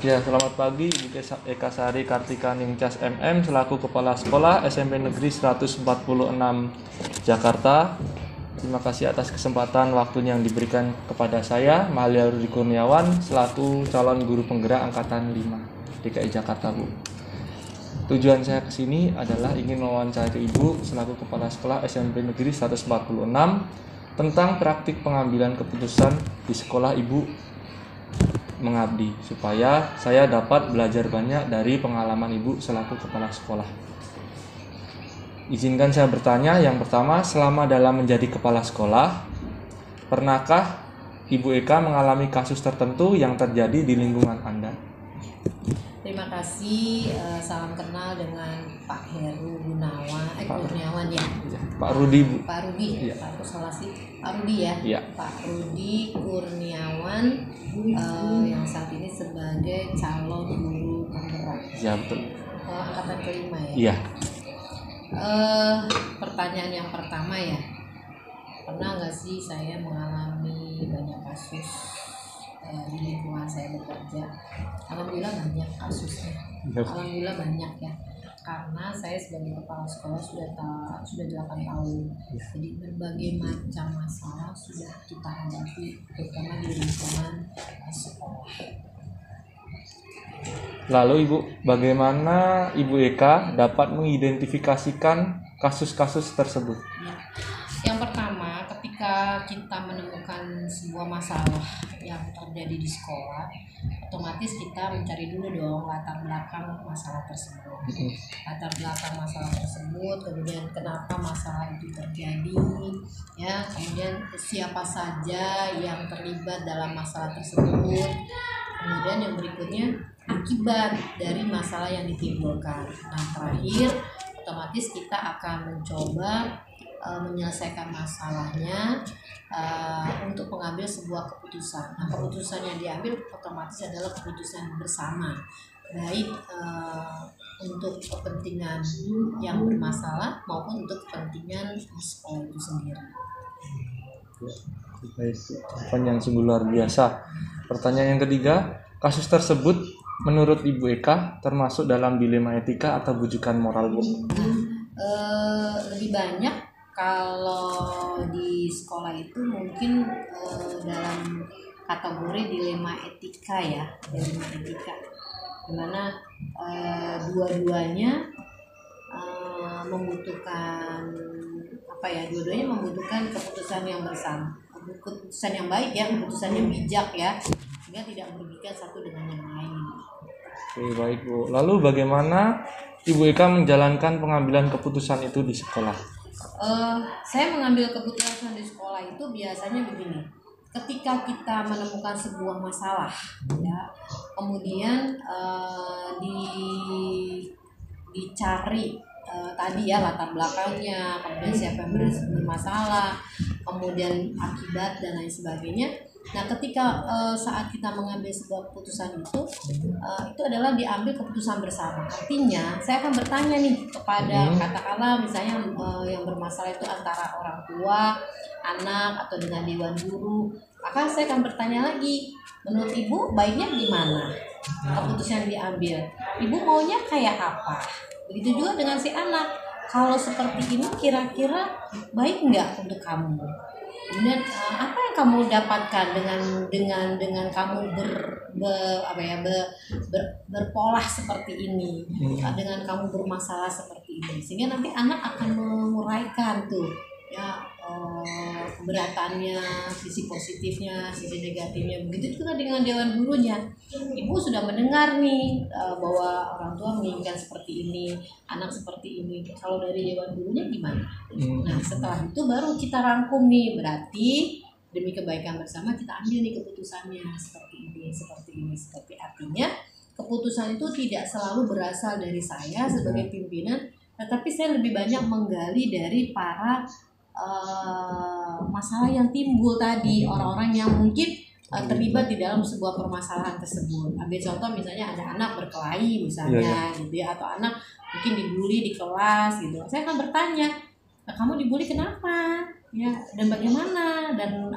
Ya, selamat pagi Ibu Eka Sari Kartika Ningtyas MM selaku Kepala Sekolah SMP Negeri 146 Jakarta. Terima kasih atas kesempatan waktunya yang diberikan kepada saya, Mahalia Rudi Kurniawan, selaku calon guru penggerak Angkatan 5 DKI Jakarta, Bu. Tujuan saya ke sini adalah ingin mewawancari Ibu selaku Kepala Sekolah SMP Negeri 146 tentang praktik pengambilan keputusan di sekolah Ibu mengabdi, supaya saya dapat belajar banyak dari pengalaman Ibu selaku kepala sekolah. Izinkan saya bertanya, yang pertama, selama dalam menjadi kepala sekolah, pernahkah Ibu Eka mengalami kasus tertentu yang terjadi di lingkungan Anda? Terima kasih, salam kenal dengan Pak Heru Kurniawan ya. Pak Rudi, Bu. Pak Rudi, Ya. Pak Rudi ya. Ya. Pak Rudi Kurniawan yang saat ini sebagai calon guru penggerak. Ya, betul. Angkatan kelima ya. Iya. Pertanyaan yang pertama ya, pernah nggak sih saya mengalami banyak kasus di lingkungan saya bekerja? Alhamdulillah banyak kasusnya. Alhamdulillah banyak ya. Karena saya sebagai kepala sekolah sudah 8 tahun. Jadi berbagai macam masalah sudah kita hadapi, terutama di lingkungan sekolah. Lalu Ibu, bagaimana Ibu Eka dapat mengidentifikasikan kasus-kasus tersebut? Ya. Yang pertama, ketika kita menemukan sebuah masalah yang terjadi di sekolah, otomatis kita mencari dulu dong latar belakang masalah tersebut. Latar belakang masalah tersebut, kemudian kenapa masalah itu terjadi, ya, kemudian siapa saja yang terlibat dalam masalah tersebut, kemudian yang berikutnya akibat dari masalah yang ditimbulkan. Nah, terakhir otomatis kita akan mencoba menyelesaikan masalahnya untuk mengambil sebuah keputusan. Nah, keputusan yang diambil otomatis adalah keputusan bersama, baik untuk kepentingan yang bermasalah maupun untuk kepentingan sekolah itu sendiri. Baik, pertanyaan sungguh luar biasa. Pertanyaan yang ketiga, kasus tersebut menurut Ibu Eka termasuk dalam dilema etika atau bujukan moral, Bu? Lebih banyak kalau di sekolah itu mungkin dalam kategori dilema etika ya, dilema etika, dimana dua-duanya membutuhkan dua-duanya membutuhkan keputusan yang bersama, keputusan yang baik ya, keputusan yang bijak ya, sehingga tidak merugikan satu dengan yang lain. Oke, baik, Bu. Lalu bagaimana Ibu Eka menjalankan pengambilan keputusan itu di sekolah? Saya mengambil keputusan di sekolah itu biasanya begini. Ketika kita menemukan sebuah masalah, ya, kemudian dicari tadi ya latar belakangnya, kemudian siapa yang bermasalah, kemudian akibat dan lain sebagainya. Nah, ketika saat kita mengambil sebuah keputusan itu adalah diambil keputusan bersama. Artinya, saya akan bertanya nih kepada katakanlah misalnya yang bermasalah itu antara orang tua, anak, atau dengan dewan guru. Maka saya akan bertanya lagi, menurut Ibu baiknya gimana keputusan yang diambil? Ibu maunya kayak apa? Begitu juga dengan si anak. Kalau seperti ini kira-kira baik nggak untuk kamu? Kemudian apa yang kamu dapatkan dengan kamu berpola seperti ini, dengan kamu bermasalah seperti ini, sehingga nanti anak akan menguraikan tuh ya keberatannya, sisi positifnya, sisi negatifnya. Begitu juga dengan dewan gurunya. Ibu sudah mendengar nih bahwa orang tua menginginkan seperti ini, anak seperti ini. Kalau dari dewan gurunya gimana? Nah, setelah itu baru kita rangkum nih, berarti demi kebaikan bersama kita ambil nih keputusannya seperti ini. Artinya keputusan itu tidak selalu berasal dari saya sebagai pimpinan, tetapi saya lebih banyak menggali dari para masalah yang timbul tadi, orang-orang yang mungkin terlibat di dalam sebuah permasalahan tersebut. Ambil contoh misalnya ada anak berkelahi misalnya, gitu ya, atau anak mungkin dibully di kelas gitu. Saya akan bertanya, kamu dibully kenapa? Ya, dan bagaimana, dan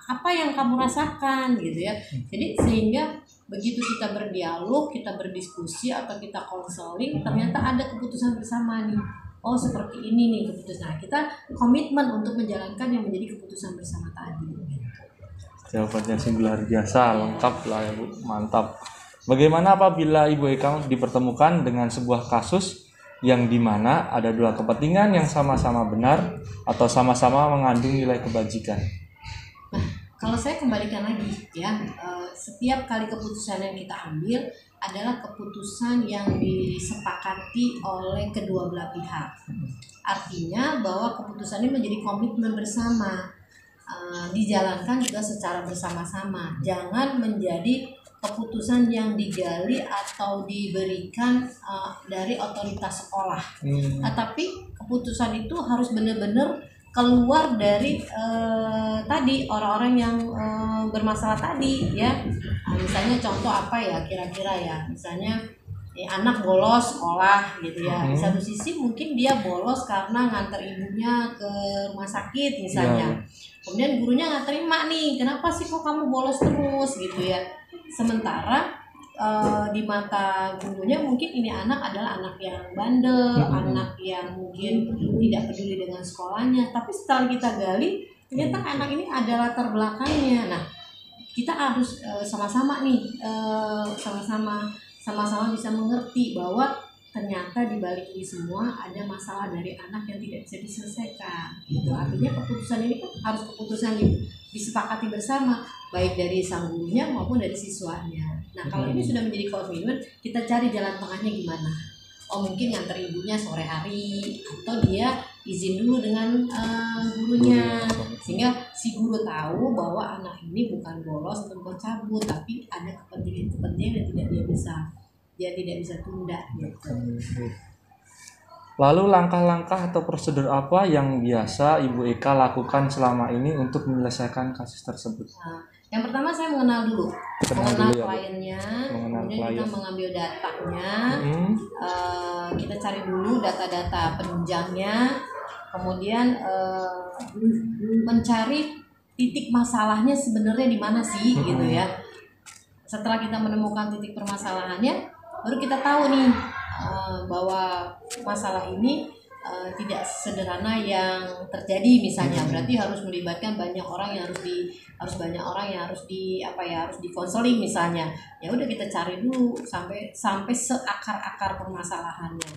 apa yang kamu rasakan gitu ya. Jadi sehingga begitu kita berdialog, kita berdiskusi atau kita konseling, ternyata ada keputusan bersama nih. Oh seperti ini nih keputusan. Nah, kita komitmen untuk menjalankan yang menjadi keputusan bersama tadi. Jawabannya sih luar biasa, lengkap lah ya Bu, mantap. Bagaimana apabila Ibu Eka dipertemukan dengan sebuah kasus yang dimana ada dua kepentingan yang sama-sama benar atau sama-sama mengandung nilai kebajikan? Nah, kalau saya kembalikan lagi ya, setiap kali keputusan yang kita ambil adalah keputusan yang disepakati oleh kedua belah pihak. Artinya bahwa keputusan ini menjadi komitmen bersama, dijalankan juga secara bersama-sama. Jangan menjadi keputusan yang digali atau diberikan dari otoritas sekolah. Tapi keputusan itu harus benar-benar keluar dari tadi orang-orang yang bermasalah tadi ya. Misalnya contoh apa ya kira-kira ya, misalnya anak bolos sekolah gitu ya. Di satu sisi mungkin dia bolos karena nganter ibunya ke rumah sakit misalnya. Kemudian gurunya nggak terima nih, kenapa sih kok kamu bolos terus gitu ya. Sementara di mata gurunya mungkin ini anak adalah anak yang bandel, anak yang mungkin tidak peduli dengan sekolahnya. Tapi setelah kita gali, ternyata anak ini adalah latar belakangnya. Nah, kita harus sama-sama nih, sama-sama bisa mengerti bahwa ternyata di balik ini semua ada masalah dari anak yang tidak bisa diselesaikan. Itu artinya keputusan ini kan harus keputusan disepakati bersama, baik dari sang gurunya maupun dari siswanya. Nah, kalau ini sudah menjadi komitmen, kita cari jalan tengahnya gimana. Oh, mungkin nganter ibunya sore hari, atau dia izin dulu dengan gurunya, sehingga si guru tahu bahwa anak ini bukan bolos atau bukan cabut, tapi ada kepentingan yang dia tidak bisa tunda gitu. Lalu langkah-langkah atau prosedur apa yang biasa Ibu Eka lakukan selama ini untuk menyelesaikan kasus tersebut? Nah, yang pertama saya mengenal dulu kliennya, kemudian kita mengambil datanya, kita cari dulu data-data penunjangnya, kemudian mencari titik masalahnya sebenarnya di mana sih gitu ya. Setelah kita menemukan titik permasalahannya, baru kita tahu nih bahwa masalah ini tidak sederhana yang terjadi misalnya. Berarti harus melibatkan banyak orang yang harus di konseling misalnya. Ya udah kita cari dulu sampai seakar-akar permasalahannya.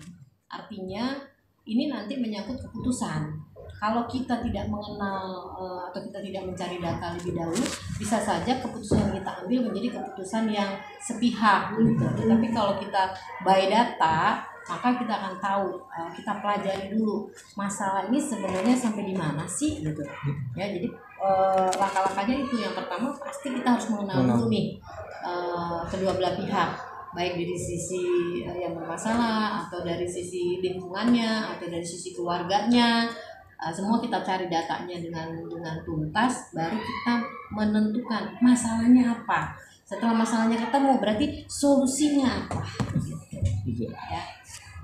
Artinya ini nanti menyangkut keputusan. Kalau kita tidak mengenal atau kita tidak mencari data lebih dahulu, bisa saja keputusan yang kita ambil menjadi keputusan yang sepihak gitu. Tapi kalau kita by data, maka kita akan tahu, kita pelajari dulu masalah ini sebenarnya sampai di mana sih gitu. Ya, jadi langkah-langkahnya itu. Yang pertama pasti kita harus mengenal dulu nih kedua belah pihak, baik dari sisi yang bermasalah atau dari sisi lingkungannya atau dari sisi keluarganya. Semua kita cari datanya dengan tuntas, baru kita menentukan masalahnya apa. Setelah masalahnya ketemu, berarti solusinya apa. Gitu. Ya.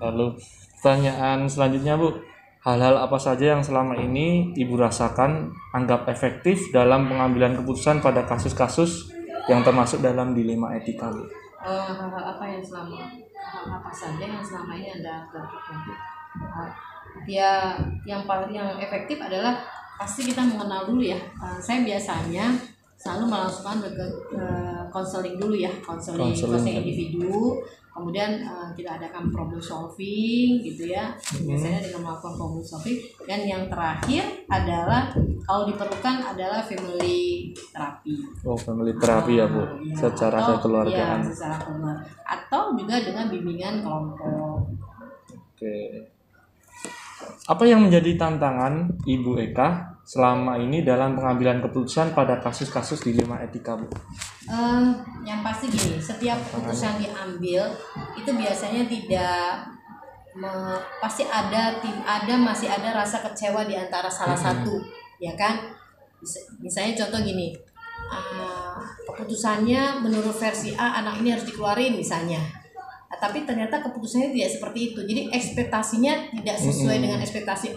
Lalu pertanyaan selanjutnya Bu, hal-hal apa saja yang selama ini Ibu rasakan anggap efektif dalam pengambilan keputusan pada kasus-kasus yang termasuk dalam dilema etika Bu? Hal-hal apa saja yang selama ini Anda lakukan? Ya, yang efektif adalah pasti kita mengenal dulu ya. Saya biasanya selalu melakukan konseling dulu ya, konseling individu. Kemudian kita adakan problem solving gitu ya. Biasanya dengan melakukan problem solving. Dan yang terakhir adalah kalau diperlukan adalah family terapi. Oh, family terapi ya Bu, ya, secara kekeluargaan. Ya, secara keluarga. Atau juga dengan bimbingan kelompok. Oke. Apa yang menjadi tantangan Ibu Eka selama ini dalam pengambilan keputusan pada kasus-kasus dilema etika Bu? Yang pasti gini, setiap keputusan diambil itu biasanya pasti masih ada rasa kecewa di antara salah satu, ya kan? Misalnya contoh gini, keputusannya menurut versi A anak ini harus dikeluarin misalnya. Tapi ternyata keputusannya tidak seperti itu. Jadi ekspektasinya tidak sesuai dengan ekspektasi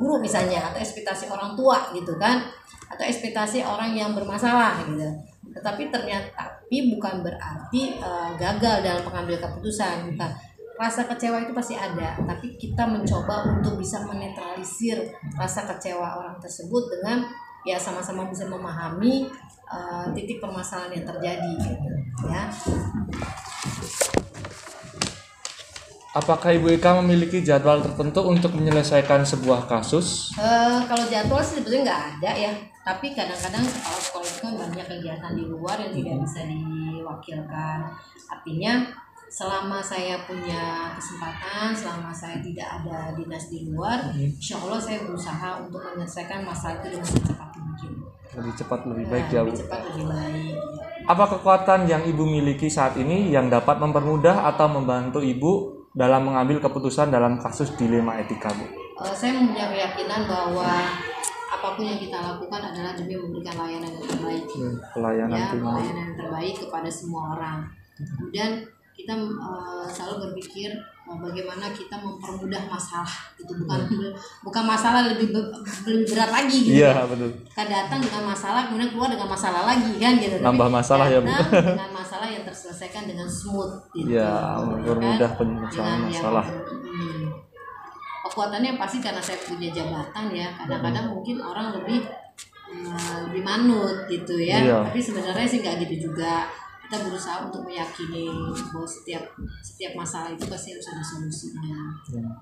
guru misalnya, atau ekspektasi orang tua gitu kan, atau ekspektasi orang yang bermasalah gitu. Tetapi ternyata Tapi bukan berarti gagal dalam pengambil keputusan, bukan. Rasa kecewa itu pasti ada, tapi kita mencoba untuk bisa menetralisir rasa kecewa orang tersebut dengan ya sama-sama bisa memahami titik permasalahan yang terjadi gitu, ya. Apakah Ibu Eka memiliki jadwal tertentu untuk menyelesaikan sebuah kasus? Kalau jadwal sih sebetulnya nggak ada ya, tapi kadang-kadang kepala sekolah itu kan banyak kegiatan di luar yang tidak bisa diwakilkan. Artinya selama saya punya kesempatan, selama saya tidak ada dinas di luar, insya Allah saya berusaha untuk menyelesaikan masalah itu dengan secepat mungkin. Lebih cepat lebih baik ya, Bu. Lebih cepat lebih baik. Apa kekuatan yang Ibu miliki saat ini yang dapat mempermudah atau membantu Ibu dalam mengambil keputusan dalam kasus dilema etika, Bu? Saya mempunyai keyakinan bahwa apapun yang kita lakukan adalah demi memberikan layanan yang terbaik. Pelayanan yang terbaik kepada semua orang. Kemudian kita selalu berpikir bagaimana kita mempermudah masalah. Itu bukan masalah lebih berat lagi gitu. Iya, betul. Kita datang dengan masalah, kemudian keluar dengan masalah lagi kan gitu. Nambah masalah ya, Bu. Dengan masalah yang terselesaikan dengan smooth gitu. Iya, mempermudah penyelesaian masalah. Kekuatannya pasti karena saya punya jabatan ya. Kadang-kadang mungkin orang lebih manut gitu ya. Iya. Tapi sebenarnya sih nggak gitu juga. Kita berusaha untuk meyakini bahwa setiap masalah itu pasti harus ada solusinya.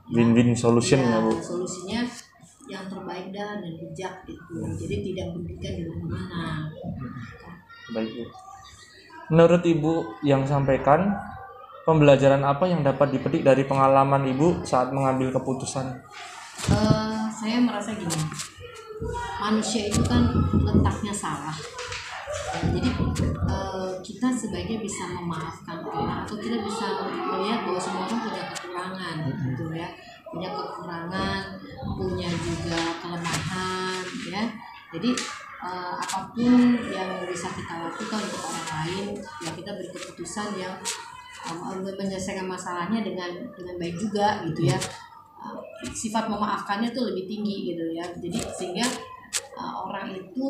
Win-win solution ya, Bu. Solusinya yang terbaik dan bijak gitu. Jadi tidak merugikan di mana-mana. Baik, Bu. Menurut Ibu yang sampaikan, pembelajaran apa yang dapat dipetik dari pengalaman Ibu saat mengambil keputusan? Saya merasa gini, manusia itu kan letaknya salah. Jadi kita sebaiknya bisa memaafkan orang, atau kita bisa melihat bahwa semua orang punya kekurangan gitu ya, punya kekurangan, punya juga kelemahan ya. Jadi apapun yang bisa kita lakukan untuk orang lain, ya kita beri keputusan yang menyelesaikan masalahnya dengan baik juga gitu ya. Sifat memaafkannya tuh lebih tinggi gitu ya. Jadi sehingga orang itu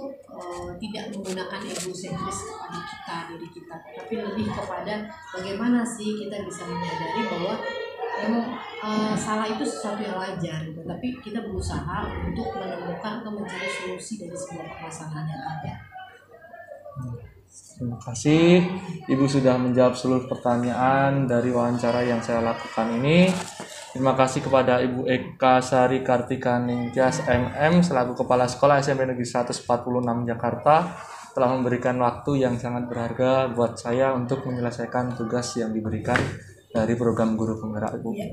tidak menggunakan egosentris kepada diri kita, tapi lebih kepada bagaimana sih kita bisa menyadari bahwa memang salah itu sesuatu yang wajar gitu, tapi kita berusaha untuk menemukan atau mencari solusi dari sebuah permasalahan yang ada. Terima kasih Ibu sudah menjawab seluruh pertanyaan dari wawancara yang saya lakukan ini. Terima kasih kepada Ibu Eka Sari Kartika Ningtyas MM selaku Kepala Sekolah SMP Negeri 146 Jakarta telah memberikan waktu yang sangat berharga buat saya untuk menyelesaikan tugas yang diberikan dari program Guru Penggerak, Ibu. Ya,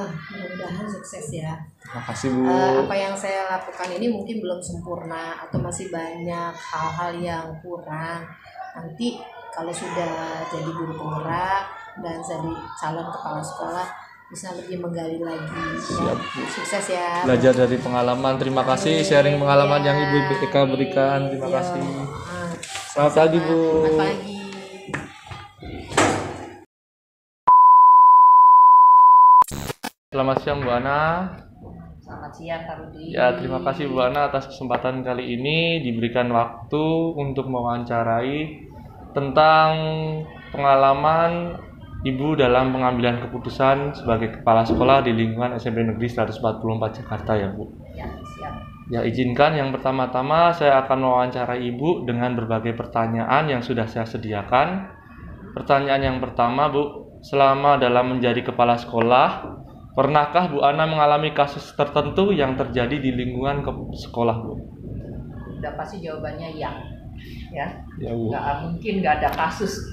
mudah-mudahan sukses ya. Terima kasih, Bu. Apa yang saya lakukan ini mungkin belum sempurna atau masih banyak hal-hal yang kurang. Nanti kalau sudah jadi guru penggerak dan jadi calon kepala sekolah bisa lebih menggali lagi. Siap, Bu. Sukses ya. Belajar dari pengalaman. Terima kasih sharing pengalaman yang Ibu Eka berikan. Terima kasih. Selamat pagi, Bu. Selamat pagi. Selamat siang, Bu Ana. Selamat siang, Kak Rudi. Ya, terima kasih Bu Ana atas kesempatan kali ini diberikan waktu untuk mewawancarai tentang pengalaman Ibu dalam pengambilan keputusan sebagai kepala sekolah di lingkungan SMP Negeri 144 Jakarta ya, Bu. Ya, siap. Ya, izinkan yang pertama-tama saya akan mewawancarai Ibu dengan berbagai pertanyaan yang sudah saya sediakan. Pertanyaan yang pertama, Bu, selama dalam menjadi kepala sekolah, pernahkah Bu Ana mengalami kasus tertentu yang terjadi di lingkungan sekolah, Bu? Udah pasti jawabannya ya. Ya, Bu. Nggak mungkin nggak ada kasus.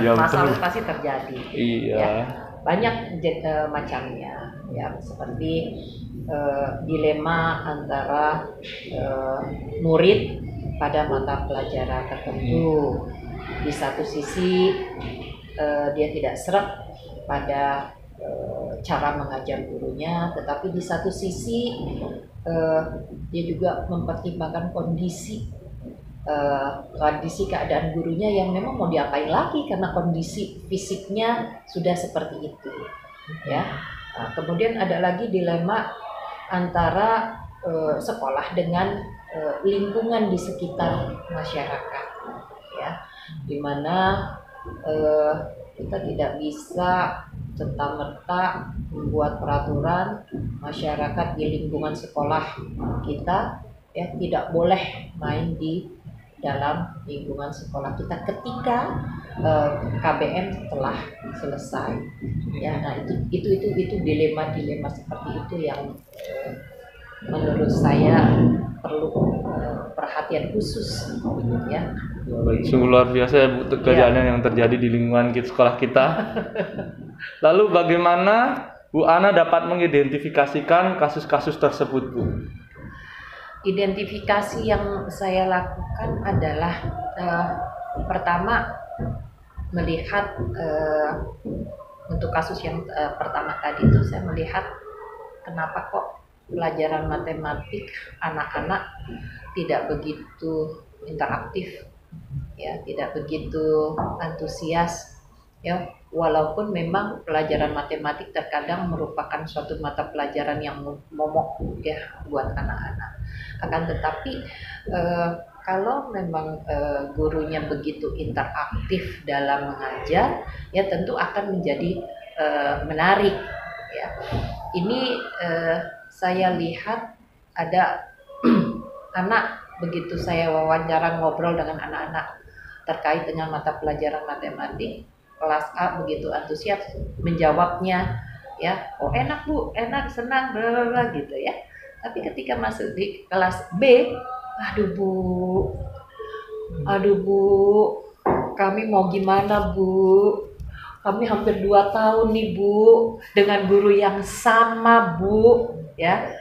Ya, Masalah betul. pasti terjadi. Iya. Ya, banyak macamnya. Ya, seperti dilema antara murid pada mata pelajaran tertentu. Di satu sisi dia tidak seret pada cara mengajar gurunya, tetapi di satu sisi dia juga mempertimbangkan kondisi keadaan gurunya yang memang mau diapain lagi karena kondisi fisiknya sudah seperti itu ya. Nah, kemudian ada lagi dilema antara sekolah dengan lingkungan di sekitar masyarakat ya. di mana kita tidak bisa serta-merta membuat peraturan masyarakat di lingkungan sekolah kita ya tidak boleh main di dalam lingkungan sekolah kita ketika KBM telah selesai ya. Nah itu dilema seperti itu yang menurut saya perlu perhatian khusus ya. Sungguh luar biasa ya Bu kejadian yang terjadi di lingkungan sekolah kita. Lalu bagaimana Bu Ana dapat mengidentifikasikan kasus-kasus tersebut Bu? Identifikasi yang saya lakukan adalah pertama melihat untuk kasus yang pertama tadi itu saya melihat kenapa kok pelajaran matematik anak-anak tidak begitu interaktif ya, tidak begitu antusias ya, walaupun memang pelajaran matematik terkadang merupakan suatu mata pelajaran yang momok ya buat anak-anak. Akan tetapi kalau memang gurunya begitu interaktif dalam mengajar ya tentu akan menjadi menarik ya. Ini saya lihat ada anak begitu saya wawancara ngobrol dengan anak-anak terkait dengan mata pelajaran matematik, kelas A begitu antusias menjawabnya ya, oh enak Bu, enak, senang, bla bla bla gitu ya. Tapi ketika masuk di kelas B, aduh Bu, kami mau gimana Bu? Kami hampir 2 tahun nih Bu dengan guru yang sama Bu ya.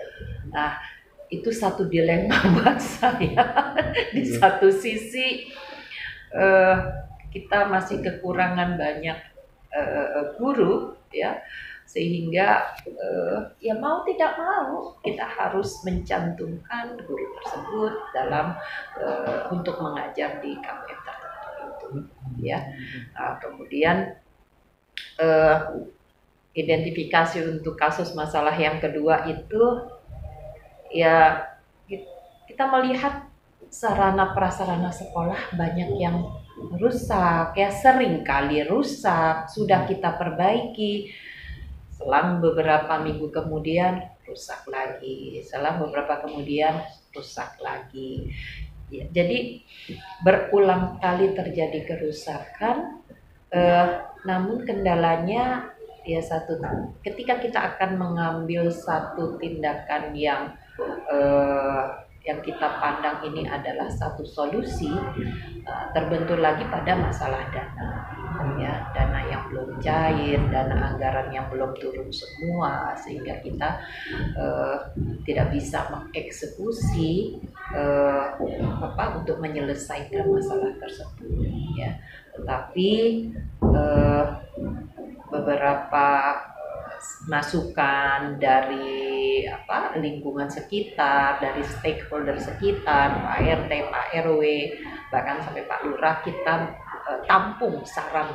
Nah itu satu dilema buat saya. Di satu sisi kita masih kekurangan banyak guru ya, sehingga ya mau tidak mau kita harus mencantumkan guru tersebut dalam untuk mengajar di KBM tertentu itu ya. Kemudian identifikasi untuk kasus masalah yang kedua itu ya kita melihat sarana prasarana sekolah banyak yang rusak ya, sering kali rusak, sudah kita perbaiki, selang beberapa minggu kemudian rusak lagi, selang beberapa kemudian rusak lagi ya, jadi berulang kali terjadi kerusakan. Namun kendalanya ya satu, ketika kita akan mengambil satu tindakan yang kita pandang ini adalah satu solusi, terbentur lagi pada masalah dana ya, dana yang belum cair, dana anggaran yang belum turun semua, sehingga kita tidak bisa mengeksekusi untuk menyelesaikan masalah tersebut ya. Tetapi beberapa masukan dari lingkungan sekitar, dari stakeholder sekitar, Pak RT, Pak RW, bahkan sampai Pak Lurah, kita tampung saran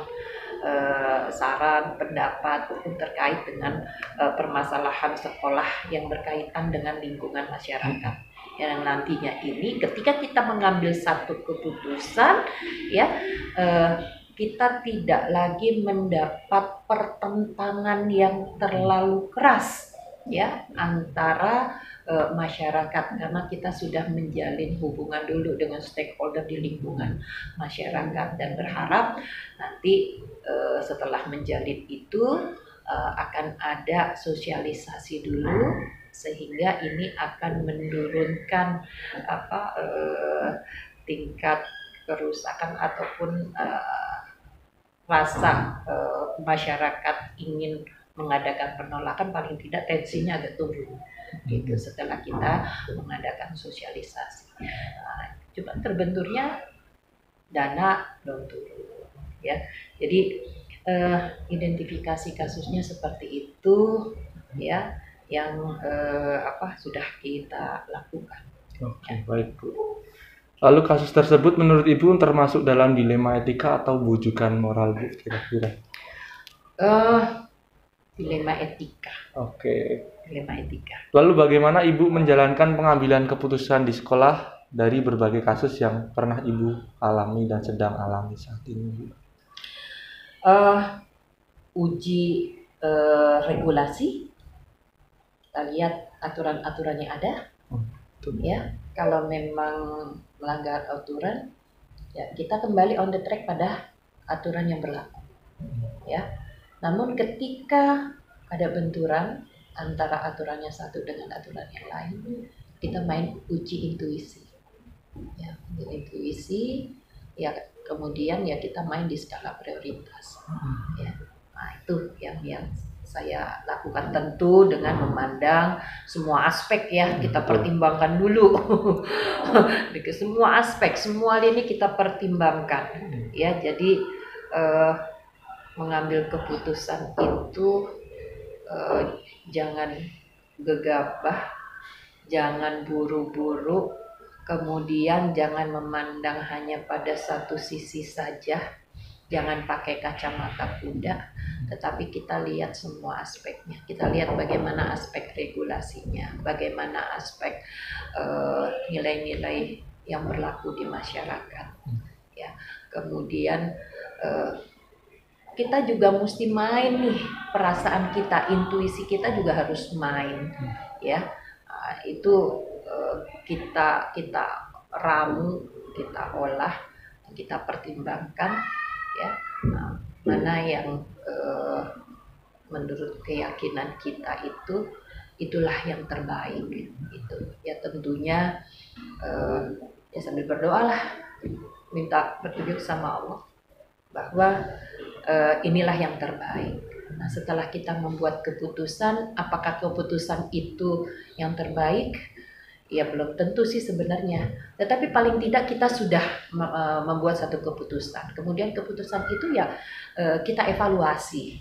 pendapat terkait dengan permasalahan sekolah yang berkaitan dengan lingkungan masyarakat. Yang nantinya ini ketika kita mengambil satu keputusan ya, kita tidak lagi mendapat pertentangan yang terlalu keras ya antara masyarakat, karena kita sudah menjalin hubungan dulu dengan stakeholder di lingkungan masyarakat, dan berharap nanti setelah menjalin itu akan ada sosialisasi dulu, sehingga ini akan menurunkan tingkat kerusakan ataupun rasa masyarakat ingin mengadakan penolakan, paling tidak tensinya agak turun gitu setelah kita mengadakan sosialisasi. Cuma terbenturnya dana belum turun ya. Jadi identifikasi kasusnya seperti itu ya, yang sudah kita lakukan. Oke, baik Bu. Lalu kasus tersebut menurut Ibu termasuk dalam dilema etika atau bujukan moral Bu kira-kira? Dilema etika. Oke. Dilema etika. Lalu bagaimana Ibu menjalankan pengambilan keputusan di sekolah dari berbagai kasus yang pernah Ibu alami dan sedang alami saat ini, Bu? Uji regulasi, kita lihat aturan-aturan yang ada. Ya, kalau memang melanggar aturan, ya kita kembali on the track pada aturan yang berlaku. Ya, namun ketika ada benturan antara aturannya satu dengan aturan yang lain, kita main uji intuisi. Ya, intuisi, ya kemudian ya kita main di skala prioritas. Ya, nah itu yang saya lakukan, tentu dengan memandang semua aspek ya, kita pertimbangkan dulu. Semua aspek, semua lini kita pertimbangkan ya. Jadi mengambil keputusan itu jangan gegabah, jangan buru-buru, kemudian jangan memandang hanya pada satu sisi saja, jangan pakai kacamata kuda, tetapi kita lihat semua aspeknya. Kita lihat bagaimana aspek regulasinya, bagaimana aspek nilai-nilai yang berlaku di masyarakat. Ya, kemudian kita juga mesti main nih, perasaan kita, intuisi kita juga harus main. Ya, itu kita ramu, kita olah, kita pertimbangkan. Ya, mana yang menurut keyakinan kita itulah yang terbaik. Itu ya tentunya ya sambil berdoa lah, minta petunjuk sama Allah bahwa inilah yang terbaik. Nah, setelah kita membuat keputusan, apakah keputusan itu yang terbaik? Ya belum tentu sih sebenarnya, tetapi paling tidak kita sudah membuat satu keputusan. Kemudian keputusan itu ya kita evaluasi,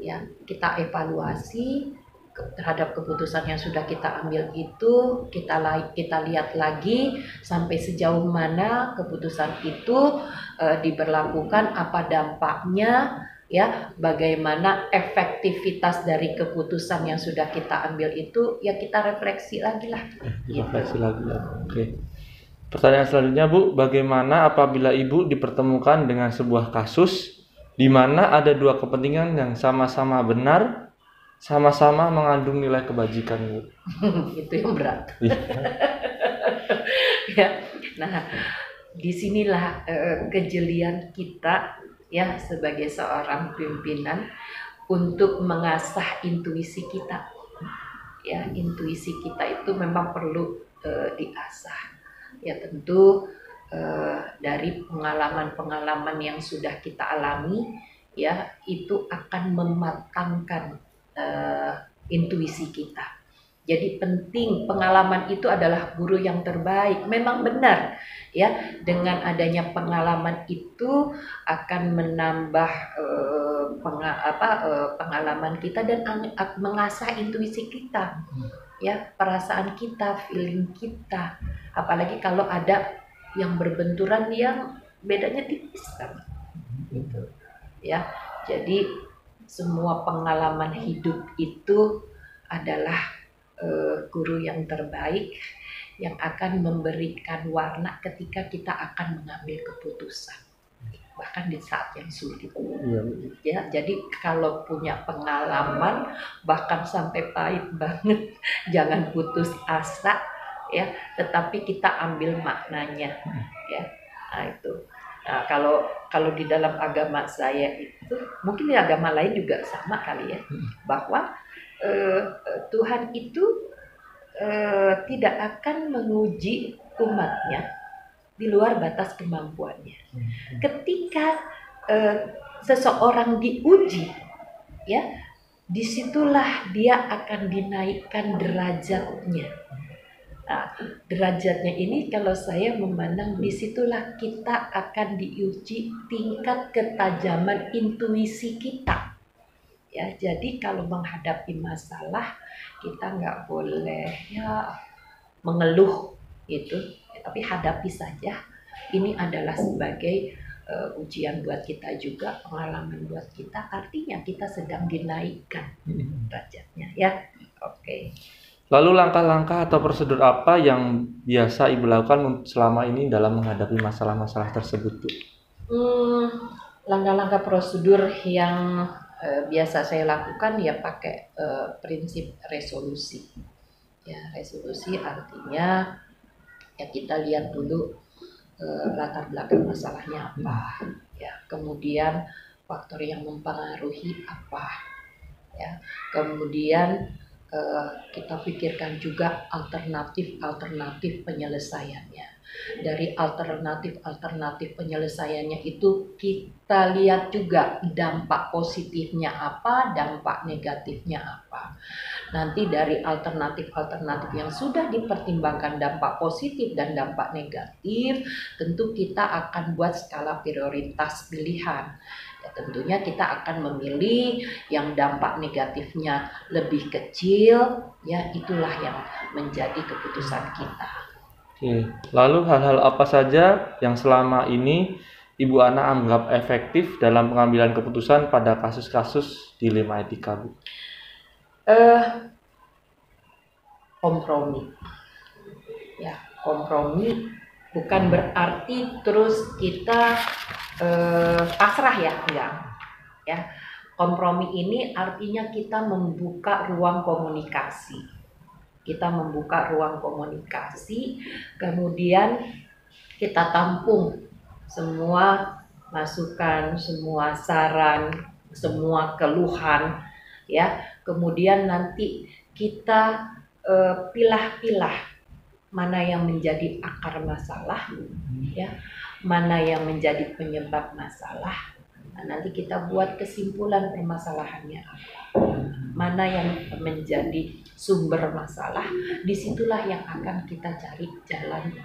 ya kita evaluasi terhadap keputusan yang sudah kita ambil itu, kita lihat lagi sampai sejauh mana keputusan itu diberlakukan, apa dampaknya. Ya, bagaimana efektivitas dari keputusan yang sudah kita ambil itu, ya kita refleksi lagi lah. Refleksi lagi. Oke. Pertanyaan selanjutnya, Bu, bagaimana apabila Ibu dipertemukan dengan sebuah kasus di mana ada dua kepentingan yang sama-sama benar, sama-sama mengandung nilai kebajikan, Bu? Itu yang berat. Ya, nah disinilah kejelian kita ya sebagai seorang pimpinan untuk mengasah intuisi kita. Ya, intuisi kita itu memang perlu diasah. Ya tentu dari pengalaman-pengalaman yang sudah kita alami, ya itu akan mematangkan intuisi kita. Jadi penting, pengalaman itu adalah guru yang terbaik. Memang benar ya, dengan adanya pengalaman itu akan menambah pengalaman kita dan mengasah intuisi kita. Ya, perasaan kita, feeling kita. Apalagi kalau ada yang berbenturan yang bedanya tipis kan. Gitu. Ya. Jadi semua pengalaman hidup itu adalah guru yang terbaik yang akan memberikan warna ketika kita akan mengambil keputusan, bahkan di saat yang sulit. Ya, jadi kalau punya pengalaman bahkan sampai pahit banget, jangan putus asa ya, tetapi kita ambil maknanya ya. Nah, itu. Nah, kalau di dalam agama saya itu, mungkin di agama lain juga sama kali ya, bahwa Tuhan itu tidak akan menguji umatnya di luar batas kemampuannya. Ketika seseorang diuji, ya, disitulah dia akan dinaikkan derajatnya. Nah, derajatnya ini kalau saya memandang disitulah kita akan diuji tingkat ketajaman intuisi kita. Ya, jadi kalau menghadapi masalah kita nggak boleh ya mengeluh gitu, tapi hadapi saja. Ini adalah sebagai ujian buat kita juga, pengalaman buat kita. Artinya kita sedang dinaikkan derajatnya ya. Oke. Lalu langkah-langkah atau prosedur apa yang biasa Ibu lakukan selama ini dalam menghadapi masalah-masalah tersebut, Bu? Hmm, langkah-langkah prosedur yang biasa saya lakukan ya pakai prinsip resolusi. Ya, resolusi artinya ya kita lihat dulu latar belakang masalahnya apa, ya. Kemudian faktor yang mempengaruhi apa, ya. Kemudian kita pikirkan juga alternatif penyelesaiannya. Dari alternatif penyelesaiannya itu kita lihat juga dampak positifnya apa, dampak negatifnya apa. Nanti dari alternatif yang sudah dipertimbangkan dampak positif dan dampak negatif, tentu kita akan buat skala prioritas pilihan. Ya, tentunya kita akan memilih yang dampak negatifnya lebih kecil, ya itulah yang menjadi keputusan kita. Oke. Lalu hal-hal apa saja yang selama ini Ibu Ana anggap efektif dalam pengambilan keputusan pada kasus-kasus dilema etika, Bu? Kompromi. Ya, kompromi bukan berarti terus kita pasrah ya, enggak. Ya, kompromi ini artinya kita membuka ruang komunikasi. Kita membuka ruang komunikasi, kemudian kita tampung semua masukan, semua saran, semua keluhan, ya. Kemudian nanti kita pilah-pilah mana yang menjadi akar masalah, ya, mana yang menjadi penyebab masalah. Nah, nanti kita buat kesimpulan permasalahannya apa, mana yang menjadi sumber masalah, disitulah yang akan kita cari jalan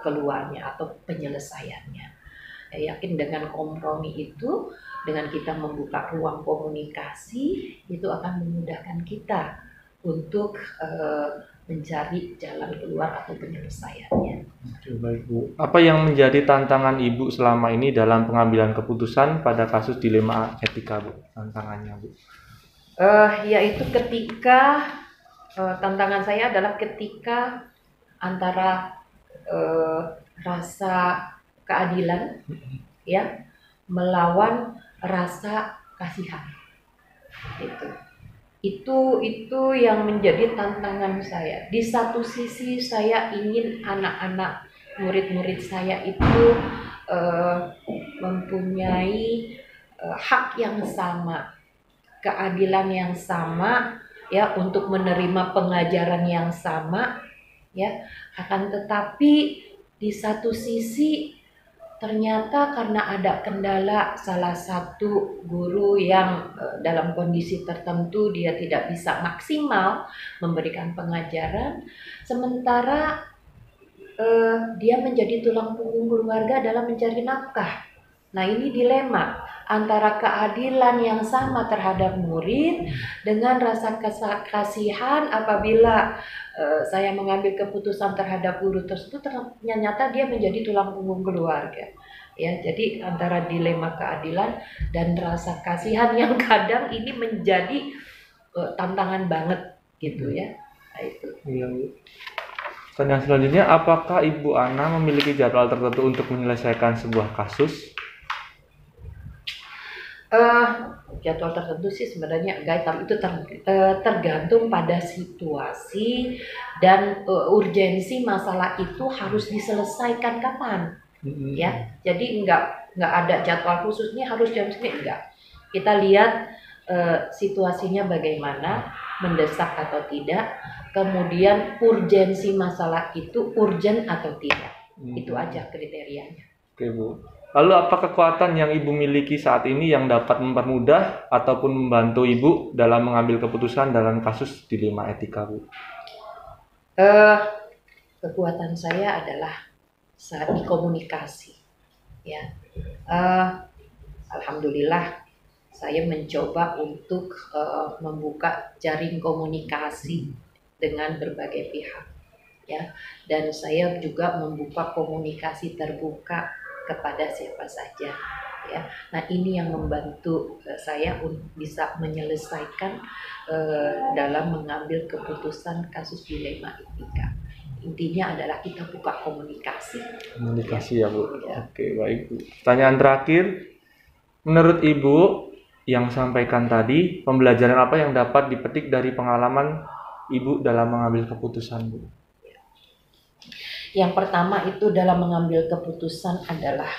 keluarnya atau penyelesaiannya. Saya yakin dengan kompromi itu, dengan kita membuka ruang komunikasi, itu akan memudahkan kita untuk mencari jalan keluar atau penyelesaiannya. Oke, baik, Bu. Apa yang menjadi tantangan Ibu selama ini dalam pengambilan keputusan pada kasus dilema etika, Bu? Tantangannya, Bu? Yaitu ketika tantangan saya adalah ketika antara rasa keadilan, ya, melawan rasa kasihan. Itu yang menjadi tantangan saya. Di satu sisi saya ingin anak-anak murid-murid saya itu mempunyai hak yang sama, keadilan yang sama, ya, untuk menerima pengajaran yang sama, ya. Akan tetapi di satu sisi ternyata karena ada kendala salah satu guru yang dalam kondisi tertentu dia tidak bisa maksimal memberikan pengajaran, sementara dia menjadi tulang punggung keluarga dalam mencari nafkah. Nah, ini dilema antara keadilan yang sama terhadap murid dengan rasa kasihan apabila saya mengambil keputusan terhadap guru tersebut, ternyata dia menjadi tulang punggung keluarga. Ya, jadi antara dilema keadilan dan rasa kasihan yang kadang ini menjadi tantangan banget gitu ya. Nah, itu. Iya, Bu. Pertanyaan selanjutnya, apakah Ibu Ana memiliki jadwal tertentu untuk menyelesaikan sebuah kasus? Jadwal tertentu sih sebenarnya enggak, tapi itu tergantung pada situasi dan urgensi masalah itu harus diselesaikan kapan, ya. Jadi enggak ada jadwal khususnya harus jam segini, enggak. Kita lihat situasinya bagaimana, mendesak atau tidak, kemudian urgensi masalah itu urgent atau tidak. Itu aja kriterianya. Oke, Bu. Lalu apa kekuatan yang Ibu miliki saat ini yang dapat mempermudah ataupun membantu Ibu dalam mengambil keputusan dalam kasus dilema etika, Bu? Kekuatan saya adalah saat dikomunikasi, ya. Alhamdulillah saya mencoba untuk membuka jaring komunikasi dengan berbagai pihak, ya, dan saya juga membuka komunikasi terbuka kepada siapa saja, ya. Nah, ini yang membantu saya untuk bisa menyelesaikan dalam mengambil keputusan kasus dilema etika. Intinya adalah kita buka komunikasi. Komunikasi ya Bu. Ya. Oke, baik Bu. Pertanyaan terakhir, menurut Ibu yang sampaikan tadi, pembelajaran apa yang dapat dipetik dari pengalaman Ibu dalam mengambil keputusan Bu? Yang pertama itu dalam mengambil keputusan adalah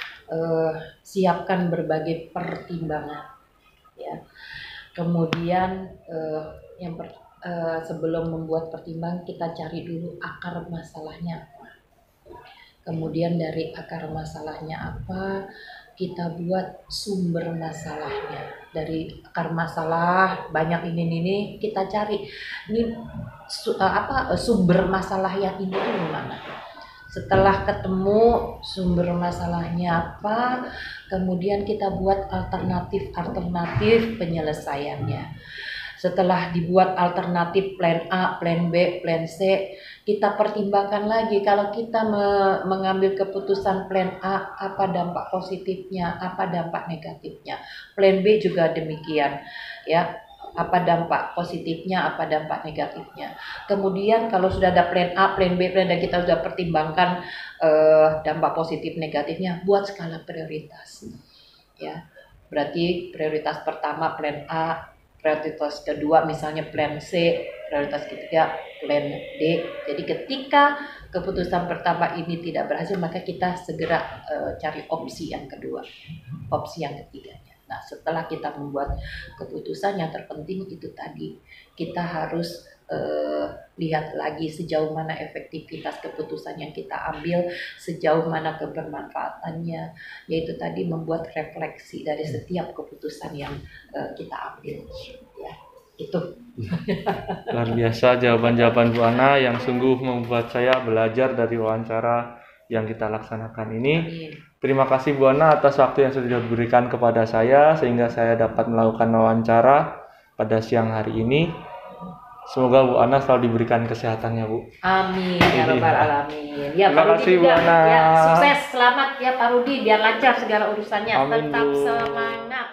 siapkan berbagai pertimbangan, ya. Kemudian sebelum membuat pertimbangan kita cari dulu akar masalahnya apa. Kemudian dari akar masalahnya apa, kita buat sumber masalahnya. Dari akar masalah banyak ini kita cari ini sumber masalah yang ini di mana. Setelah ketemu sumber masalahnya apa, kemudian kita buat alternatif penyelesaiannya. Setelah dibuat alternatif plan A, plan B, plan C, kita pertimbangkan lagi kalau kita mengambil keputusan plan A, apa dampak positifnya, apa dampak negatifnya. Plan B juga demikian, ya. Apa dampak positifnya, apa dampak negatifnya. Kemudian kalau sudah ada plan A, plan B, plan dan kita sudah pertimbangkan dampak positif negatifnya, buat skala prioritas. Ya, berarti prioritas pertama plan A, prioritas kedua misalnya plan C, prioritas ketiga plan D. Jadi ketika keputusan pertama ini tidak berhasil, maka kita segera cari opsi yang kedua, opsi yang ketiganya. Nah, setelah kita membuat keputusan, yang terpenting itu tadi, kita harus lihat lagi sejauh mana efektivitas keputusan yang kita ambil, sejauh mana kebermanfaatannya, yaitu tadi membuat refleksi dari setiap keputusan yang kita ambil. Ya, itu. Luar biasa jawaban-jawaban Bu Ana yang sungguh membuat saya belajar dari wawancara yang kita laksanakan ini. Terima kasih Bu Ana atas waktu yang sudah diberikan kepada saya sehingga saya dapat melakukan wawancara pada siang hari ini. Semoga Bu Ana selalu diberikan kesehatannya Bu. Amin ya rabbal alamin. Ya, terima kasih Bu Ana. Ya, sukses, selamat ya Pak Rudi, biar lancar segala urusannya. Amin, Tetap Bu. semangat.